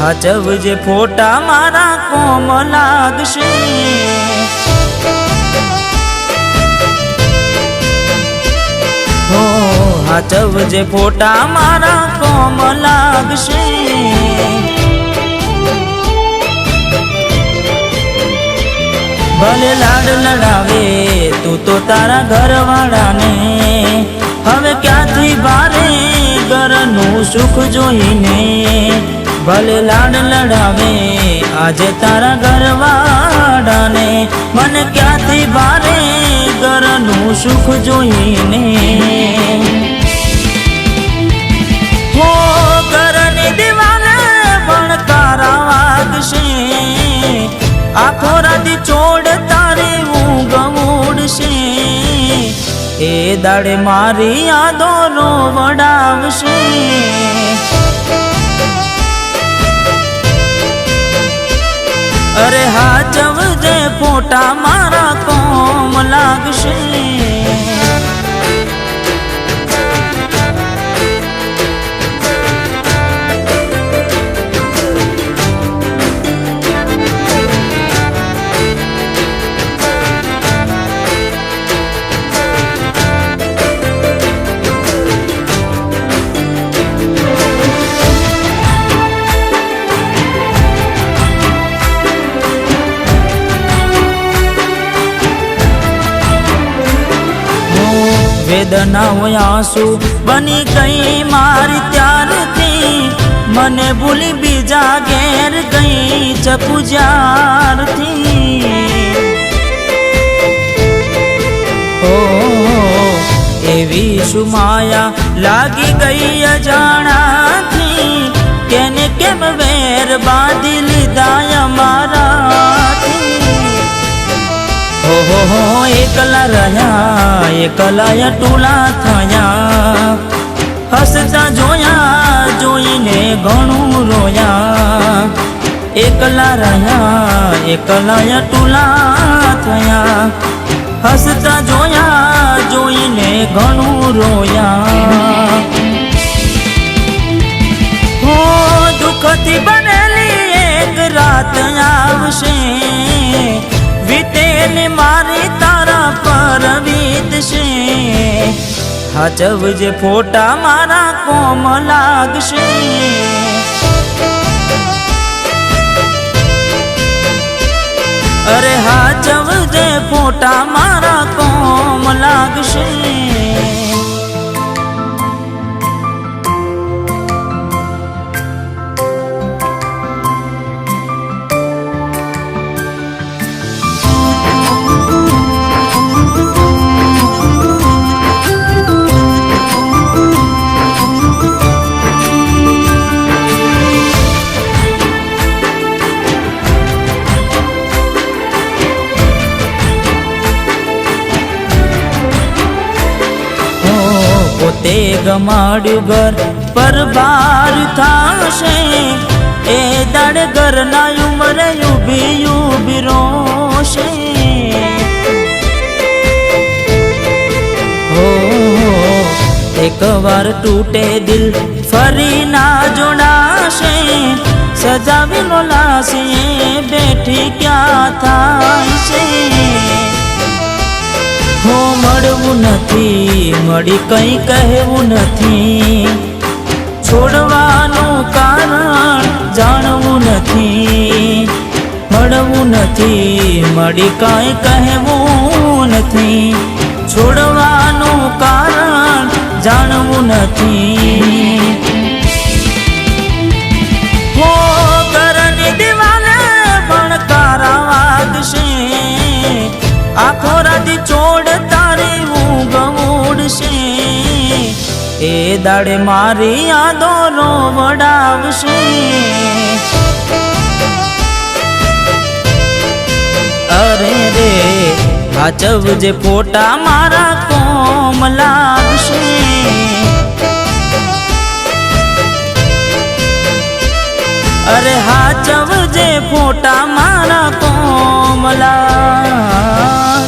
હાચવજે ફોટા મારા કોમ લાગશે। હાચવજે ફોટા મારા કોમ લાગશે। ભલે લાડ લડાવે તું તો તારા ઘરવાળાને, હવે ક્યાંથી ભારે ઘરનું સુખ જોઈને। ભલે લાડ લડાવે આજે તારા ઘરવાળાને, મને ક્યાંથી ભારે ઘરનું સુખ જોઈને। હો ઘરની દિવાલે ભણકારા વાગશે, આખો રાતી ચોડ તારી ઊંઘ ઉડશે। એ દાડે મારી યાદો રોવડાવશે। અરે હાચવજે ફોટા મારા કોમ લાગશે। વેદનાઓ આંસુ બની ગઈ મારી ત્યારથી, મને ભૂલી બીજા ઘેર ગઈ ચકુજારથી। ઓ એવી શું માયા લાગી ગઈ અજાણાથી, કેને કેમ વેર બાંધી લીધા અમારાથી। ઓહો એકલા રહ્યા એકલા ટૂલા થયા, હસતા જોયા જોઈને ઘણું રોયા। એકલા રહ્યા એકલા ટૂલા થયા, હસતા જોયા જોઈને ઘણું રોયા। હો દુઃખથી બનેલી એક રાત આવશે, વીતેલી મારી તારા પર વીતશે। હાચવજે ફોટા મારા કોમ લાગશે। અરે હાચવજે ફોટા મારા કોમ લાગશે। પોતે ગમાડ્યું ઘર પર બાર થાશે, એ દાડ ઘરના ઉંમરે ઉભી ઉભી રોશે। હો એક વાર તૂટે દિલ ફરી ના જોડાશે, સજાવેલો લાશી બેઠી ક્યાં થાય છે। હો મળવું નથી મળી કંઈ કહેવું નથી, છોડવાનું કારણ જાણવું નથી। મળવું નથી મળી કંઈ કહેવું નથી, છોડવાનું કારણ જાણવું નથી। હો ઘરની દિવાલે ભણકારા વાગશે, આખો રાતી ચોડ તારી ઊંઘ ઉડશે। એ દાડે મારી યાદો રોવડાવશે। અરે રે હાચવજે ફોટા મારા કોમ લાગશે। અરે હાચવજે ફોટા મારા કોમ લાગશે।